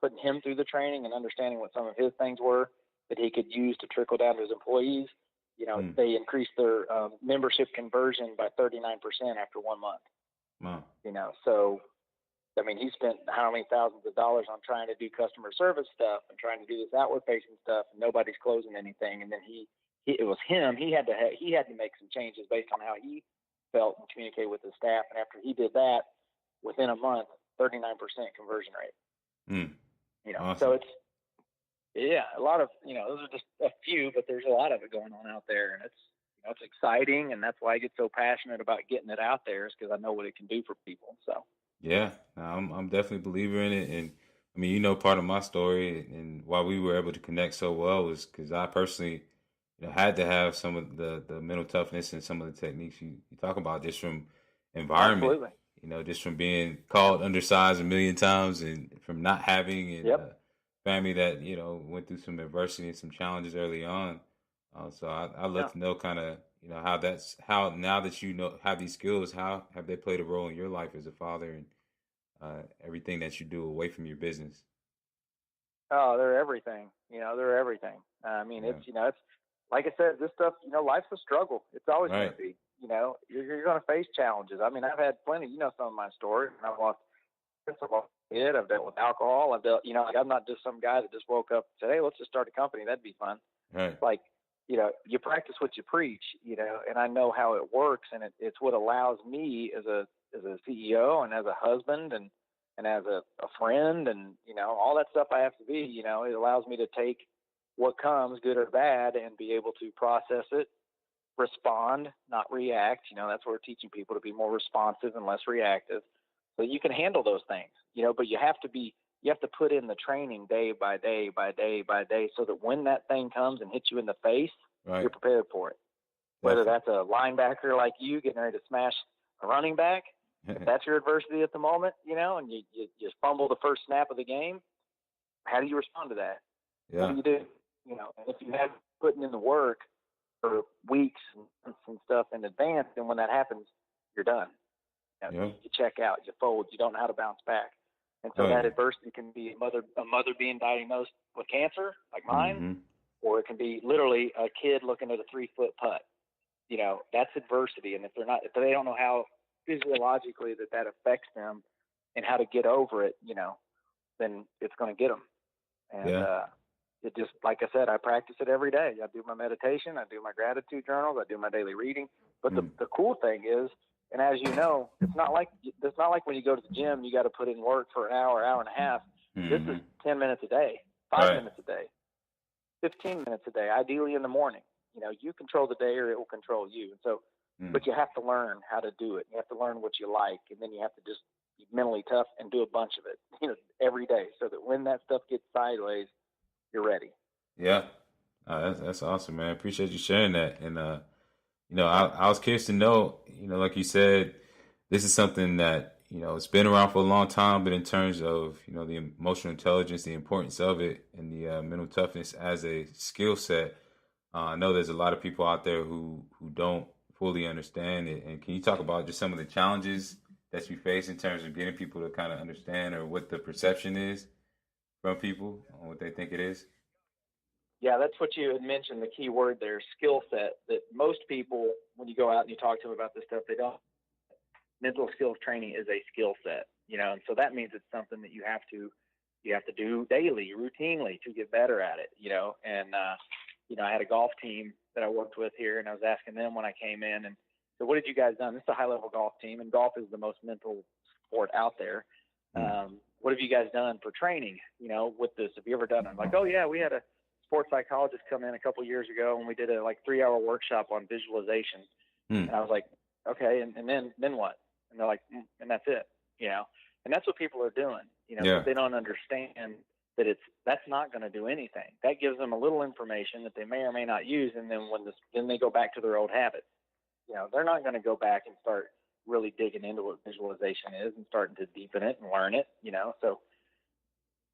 putting him through the training and understanding what some of his things were that he could use to trickle down to his employees, they increased their membership conversion by 39% after 1 month. Wow. So, he spent how many thousands of dollars on trying to do customer service stuff and trying to do this outward facing stuff, and nobody's closing anything. And then it was him. He had to make some changes based on how he felt and communicate with his staff. And after he did that, within a month, 39% conversion rate. Awesome. So it's, a lot of, those are just a few, but there's a lot of it going on out there, and it's exciting. And that's why I get so passionate about getting it out there, is because I know what it can do for people. So. Yeah, I'm definitely a believer in it. And part of my story and why we were able to connect so well was because I personally, had to have some of the mental toughness and some of the techniques you talk about, just from environment. Absolutely. Just from being called undersized a million times, and from not having a family that, went through some adversity and some challenges early on. So I'd love to know kind of, how now that have these skills, how have they played a role in your life as a father, and everything that you do away from your business? Oh, they're everything. They're everything. It's like I said, this stuff, life's a struggle. It's always going to be. You're going to face challenges. I've had plenty. Some of my stories. I've lost a kid. I've dealt with alcohol. I've dealt. I'm not just some guy that just woke up and said, "Hey, let's just start a company. That'd be fun." Right. Like, you practice what you preach. And I know how it works, and it's what allows me as a CEO and as a husband and as a friend and all that stuff I have to be. It allows me to take what comes, good or bad, and be able to process it, respond, not react. That's where we're teaching people to be more responsive and less reactive, so you can handle those things. But you have to put in the training day by day by day by day, so that when that thing comes and hits you in the face, you're prepared for it. Whether that's a linebacker like you getting ready to smash a running back, if that's your adversity at the moment, and you just fumble the first snap of the game, how do you respond to that? Yeah. What do you do? And if you have putting in the work for weeks and stuff in advance, then when that happens, you're done. You check out, you fold, you don't know how to bounce back. And so that adversity can be a mother being diagnosed with cancer, like mine, or it can be literally a kid looking at a 3-foot putt. That's adversity. And if they don't know how physiologically that affects them and how to get over it, then it's going to get them. And it just, like I said, I practice it every day. I do my meditation, I do my gratitude journals, I do my daily reading. But the cool thing is, and as you know, it's not like when you go to the gym, you got to put in work for an hour, hour and a half. This is 10 minutes a day, 5 minutes a day, 15 minutes a day, ideally in the morning. You control the day or it will control you. And so but you have to learn how to do it. You have to learn what you like, and then you have to just be mentally tough and do a bunch of it, every day, so that when that stuff gets sideways, you're ready. Yeah. That's awesome, man. Appreciate you sharing that. And, I was curious to know, like you said, this is something that, it's been around for a long time, but in terms of, the emotional intelligence, the importance of it, and the mental toughness as a skill set, I know there's a lot of people out there who don't fully understand it. And can you talk about just some of the challenges that you face in terms of getting people to kind of understand, or what the perception is from people on what they think it is? Yeah, that's what you had mentioned, the key word there, skill set. That most people, when you go out and you talk to them about this stuff, they don't. Mental skills training is a skill set, and so that means it's something that you have to do daily, routinely, to get better at it, And I had a golf team that I worked with here, and I was asking them when I came in, and so what did you guys done? This is a high-level golf team, and golf is the most mental sport out there. What have you guys done for training, with this? Have you ever done it? I'm like, oh yeah, we had a sports psychologist come in a couple years ago, and we did a 3-hour workshop on visualization. And I was like, okay, and then what? And they're like, and that's it, and that's what people are doing, They don't understand that that's not going to do anything. That gives them a little information that they may or may not use. And then then they go back to their old habits, they're not going to go back and start really digging into what visualization is and starting to deepen it and learn it, so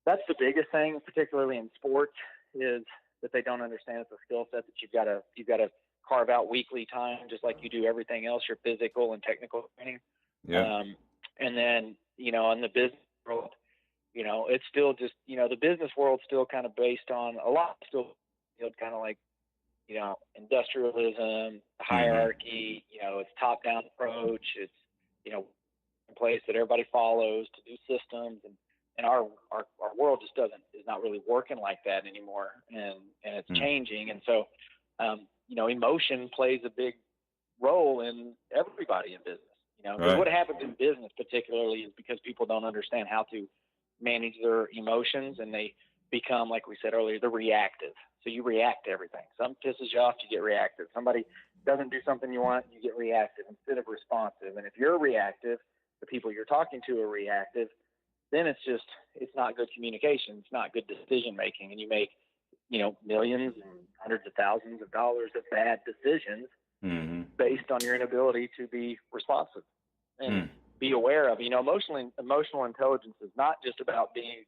that's the biggest thing, particularly in sports, is that they don't understand it's a skill set that you've got to carve out weekly time, just like you do everything else, your physical and technical training. Yeah. And then, in the business world, it's still just, the business world's still kind of based on a lot, still kind of like, industrialism, hierarchy, it's top-down approach. It's, a place that everybody follows to do systems, and our world just is not really working like that anymore. And it's changing. And so, emotion plays a big role in everybody in business. Right. What happens in business particularly is because people don't understand how to manage their emotions, and they become, like we said earlier, they're reactive. So you react to everything. Something pisses you off, you get reactive. Somebody doesn't do something you want, you get reactive instead of responsive. And if you're reactive, the people you're talking to are reactive, then it's not good communication. It's not good decision making. And you make, millions and hundreds of thousands of dollars of bad decisions based on your inability to be responsive and be aware of, emotional intelligence is not just about being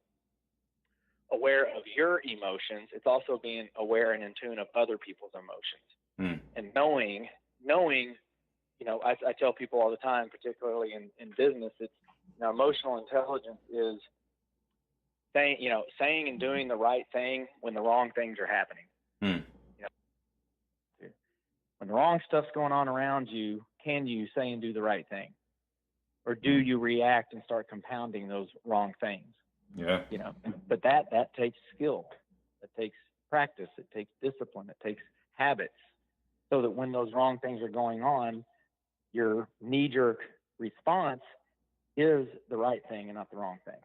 aware of your emotions. It's also being aware and in tune of other people's emotions and knowing, I tell people all the time, particularly in business, it's, emotional intelligence is saying and doing the right thing when the wrong things are happening. When the wrong stuff's going on around you, can you say and do the right thing? Or do you react and start compounding those wrong things? Yeah. But that takes skill. It takes practice. It takes discipline. It takes habits, so that when those wrong things are going on, your knee-jerk response is the right thing and not the wrong thing.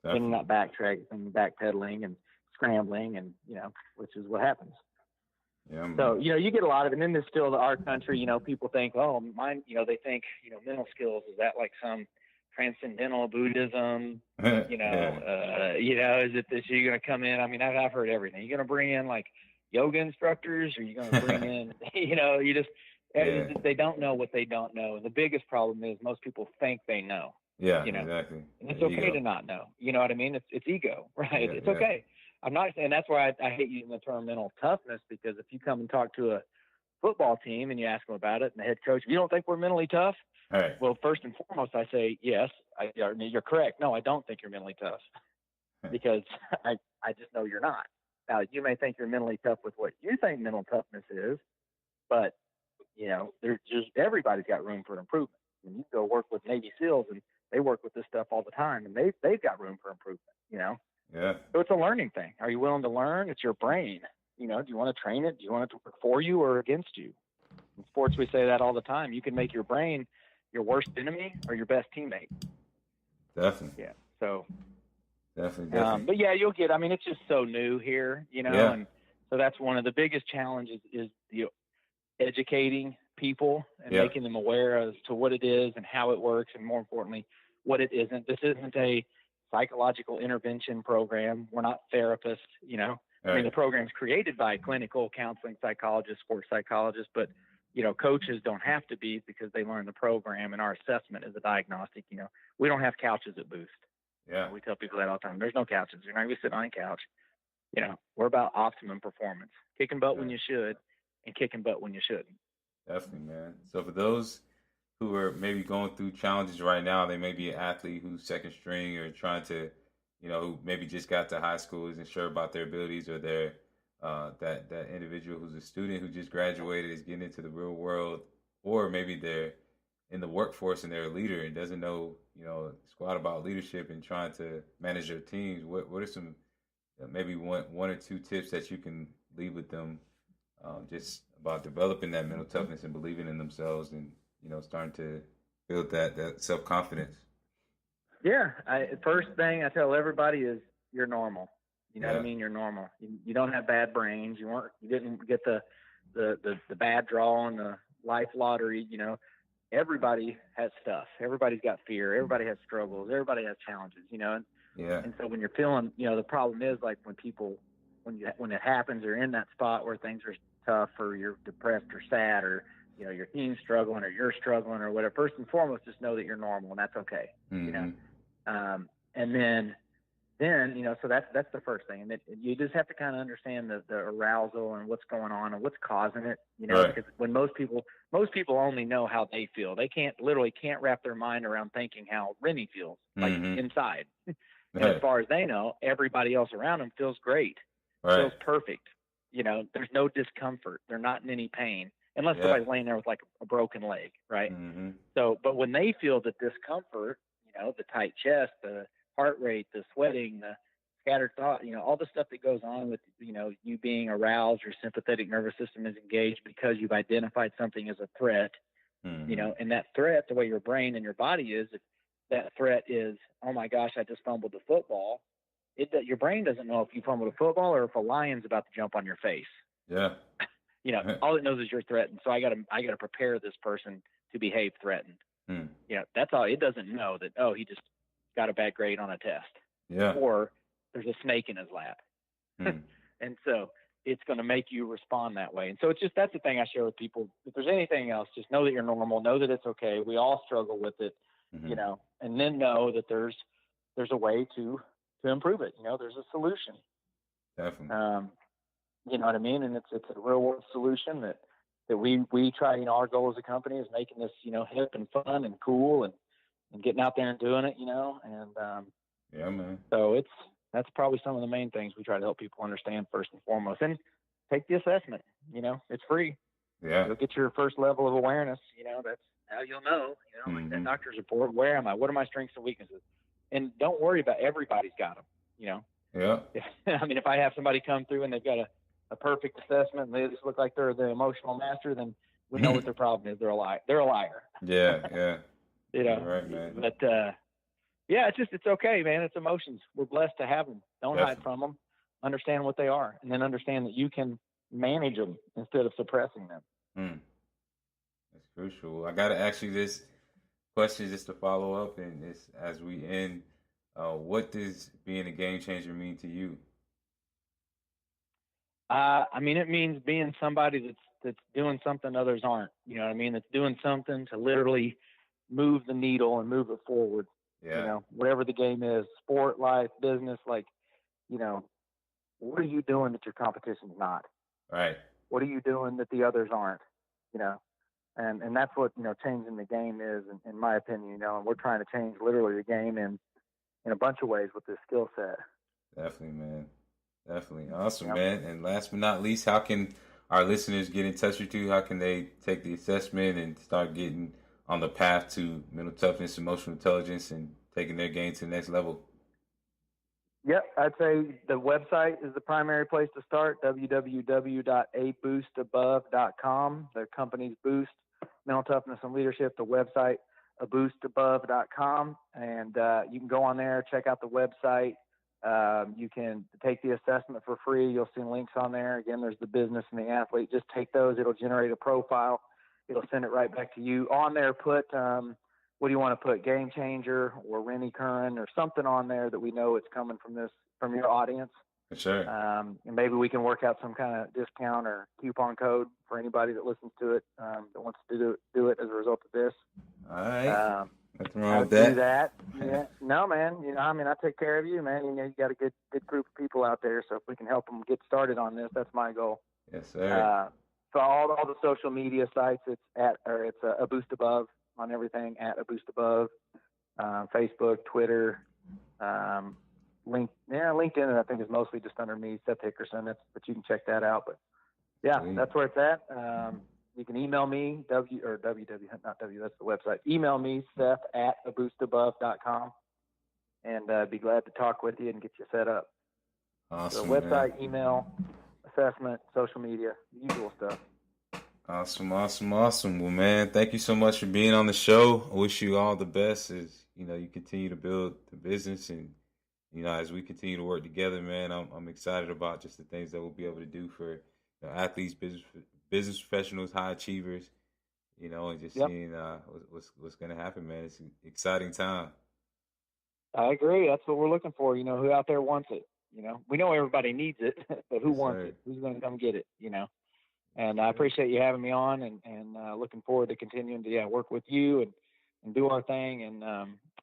And not backtracking and backpedaling and scrambling, and which is what happens. Yeah. So you get a lot of it. And then there's still our country. People think, oh, mine. They think mental skills, is that like some transcendental Buddhism? Is it this? You're going to come in? I mean, I've heard everything. You're going to bring in like yoga instructors, or you're going to bring in, they don't know what they don't know. And the biggest problem is most people think they know. Yeah, exactly. And it's okay to not know. You know what I mean? It's ego, right? Yeah, it's okay. I'm not saying, that's why I hate using the term mental toughness, because if you come and talk to a football team and you ask them about it, and the head coach, you don't think we're mentally tough? All right. Well, first and foremost, I say, yes, you're correct. No, I don't think you're mentally tough, because I just know you're not. Now, you may think you're mentally tough with what you think mental toughness is, but, there's just, everybody's got room for improvement. And you go work with Navy SEALs, and they work with this stuff all the time, and they've got room for improvement, Yeah. So it's a learning thing. Are you willing to learn? It's your brain. Do you want to train it? Do you want it to work for you or against you? In sports, we say that all the time. You can make your brain your worst enemy or your best teammate. Definitely. Yeah. So. Definitely. But yeah, you'll get. I mean, it's just so new here, and so that's one of the biggest challenges is educating people and making them aware as to what it is and how it works, and more importantly, what it isn't. This isn't a psychological intervention program. We're not therapists, you know. Right. I mean, the program's created by clinical counseling psychologists, sports psychologists, but, you know, coaches don't have to be because they learn the program, and our assessment is a diagnostic. You know, we don't have couches at Boost. Yeah. We tell people that all the time. There's no couches. You're not going to be sitting on a couch. You know, we're about optimum performance, kicking butt when you should and kicking butt when you shouldn't. Definitely, man. So for those who are maybe going through challenges right now, they may be an athlete who's second string or trying to, you know, who maybe just got to high school, isn't sure about their abilities, or they're that individual who's a student who just graduated is getting into the real world, or maybe they're in the workforce and they're a leader and doesn't know, you know, squat about leadership and trying to manage their teams. What are some maybe one or two tips that you can leave with them, just about developing that mental toughness and believing in themselves, and, you know, starting to build that self-confidence? Yeah, first thing I tell everybody is you're normal. You know what I mean? You're normal. You don't have bad brains. You didn't get the bad draw on the life lottery. You know, everybody has stuff. Everybody's got fear. Everybody has struggles. Everybody has challenges. You know, and so when you're feeling, you know, the problem is, like, when it happens, or in that spot where things are tough, or you're depressed or sad, or, you know, your team's struggling or you're struggling or whatever, first and foremost, just know that you're normal, and that's okay. Mm-hmm. You know, and then, you know, so that's the first thing. And you just have to kind of understand the arousal and what's going on and what's causing it, you know, because when most people only know how they feel. They can't wrap their mind around thinking how Rennie feels, like, inside. And as far as they know, everybody else around them feels great, feels perfect. You know, there's no discomfort. They're not in any pain, unless somebody's laying there with, like, a broken leg, right? Mm-hmm. So, but when they feel the discomfort, you know, the tight chest, the heart rate, the sweating, the scattered thought, you know, all the stuff that goes on with, you know, you being aroused, your sympathetic nervous system is engaged because you've identified something as a threat, you know, and that threat, the way your brain and your body is, if that threat is, oh my gosh, I just fumbled the football, your brain doesn't know if you fumbled a football or if a lion's about to jump on your face. Yeah. You know, all it knows is you're threatened. So I gotta prepare this person to behave threatened. You know, that's all. It doesn't know that, oh, he just got a bad grade on a test. Yeah. Or there's a snake in his lap. And so it's going to make you respond that way. And so that's the thing I share with people. If there's anything else, just know that you're normal, know that it's okay. We all struggle with it, you know, and then know that there's a way to improve it. You know, there's a solution. Definitely. You know what I mean? And it's a real world solution that we try, you know, our goal as a company is making this, you know, hip and fun and cool and getting out there and doing it, you know, and, yeah, man. So that's probably some of the main things we try to help people understand first and foremost. And take the assessment, you know, it's free. Yeah. You'll get your first level of awareness, you know, that's how you'll know, you know, like that doctor's report, where am I? What are my strengths and weaknesses? And don't worry about everybody's got them, you know. Yeah. I mean, if I have somebody come through and they've got a perfect assessment and they just look like they're the emotional master, then we know what their problem is. They're a liar. Yeah. Yeah. You know, right, man. But, yeah, it's okay, man. It's emotions. We're blessed to have them. Don't hide from them. Understand what they are, and then understand that you can manage them instead of suppressing them. That's crucial. I got to ask you this question just to follow up, and this as we end. What does being a game changer mean to you? I mean, it means being somebody that's doing something others aren't. You know what I mean? That's doing something to literally move the needle and move it forward. Yeah. You know, whatever the game is, sport, life, business, like, you know, what are you doing that your competition's not? Right. What are you doing that the others aren't? You know, and that's what, you know, changing the game is, in my opinion, you know, and we're trying to change literally the game in a bunch of ways with this skill set. Definitely, man. Definitely. Awesome, man. And last but not least, how can our listeners get in touch with you? How can they take the assessment and start getting on the path to mental toughness, emotional intelligence, and taking their game to the next level? Yep, I'd say the website is the primary place to start, www.aboostabove.com. The company's Boost, Mental Toughness and Leadership, the website, aboostabove.com. And you can go on there, check out the website. You can take the assessment for free. You'll see links on there. Again, there's the business and the athlete. Just take those. It'll generate a profile. it'll send it right back to you. On there, put what do you want to put? Game Changer or Rennie Curran or something on there that we know it's coming from your audience. Sure. And maybe we can work out some kind of discount or coupon code for anybody that listens to it that wants to do it as a result of this. All right. Nothing wrong with do that. Yeah. No, man. I take care of you, man. You got a good group of people out there. So if we can help them get started on this, that's my goal. Yes, sir. So all the social media sites, it's a Boost Above on everything, at a Boost Above, Facebook, Twitter, LinkedIn, I think is mostly just under me, Seth Hickerson. But you can check that out. But yeah, that's where it's at. You can email me, that's the website. Email me, Seth at aboostabove.com, and be glad to talk with you and get you set up. Awesome. So website, man. email, assessment, social media, usual stuff. Awesome. Well, man, thank you so much for being on the show. I wish you all the best as you continue to build the business, and as we continue to work together, man. I'm excited about just the things that we'll be able to do for athletes, business professionals, high achievers, and just seeing what's going to happen, man. It's an exciting time. I agree. That's what we're looking for. Who out there wants it? We know everybody needs it, but who wants it? Who's going to come get it? And I appreciate you having me on, and looking forward to continuing to work with you and do our thing. And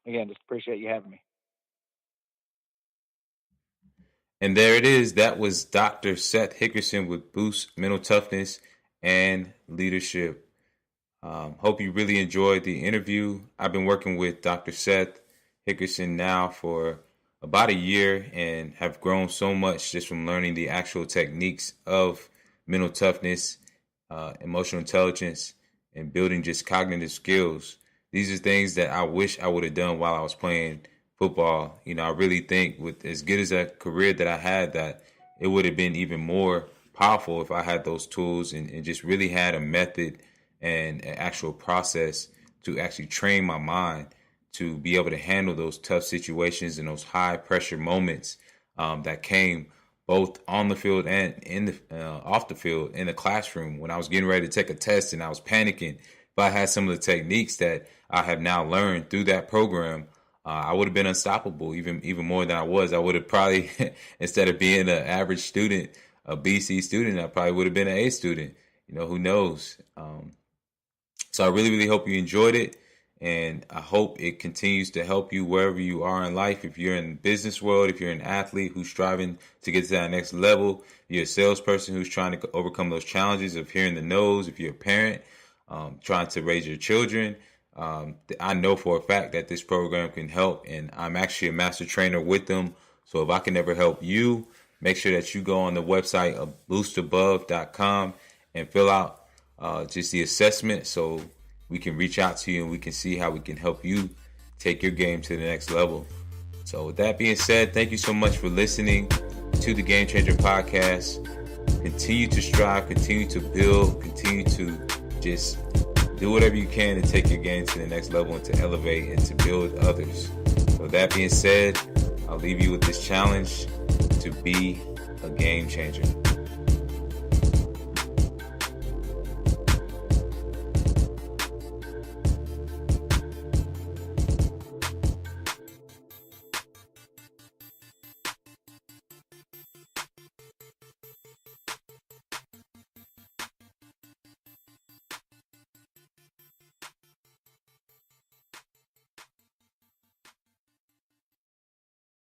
again, just appreciate you having me. And there it is. That was Dr. Seth Hickerson with Boost Mental Toughness and Leadership. Hope you really enjoyed the interview. I've been working with Dr. Seth Hickerson now for about a year and have grown so much just from learning the actual techniques of mental toughness, emotional intelligence, and building just cognitive skills. These are things that I wish I would have done while I was playing football. I really think with as good as a career that I had, that it would have been even more powerful if I had those tools and just really had a method and an actual process to actually train my mind to be able to handle those tough situations and those high pressure moments that came both on the field and in the off the field in the classroom when I was getting ready to take a test and I was panicking. If I had some of the techniques that I have now learned through that program, I would have been unstoppable even more than I was. I would have probably, instead of being an average student, a BC student, I probably would have been an A student. Who knows? So I really, really hope you enjoyed it. And I hope it continues to help you wherever you are in life. If you're in the business world, if you're an athlete who's striving to get to that next level, if you're a salesperson who's trying to overcome those challenges of hearing the no's, if you're a parent trying to raise your children, I know for a fact that this program can help. And I'm actually a master trainer with them. So if I can ever help you, make sure that you go on the website of boostabove.com and fill out just the assessment so we can reach out to you and we can see how we can help you take your game to the next level. So with that being said, thank you so much for listening to the Game Changer Podcast. Continue to strive, continue to build, continue to just do whatever you can to take your game to the next level and to elevate and to build others. So with that being said, I'll leave you with this challenge to be a game changer.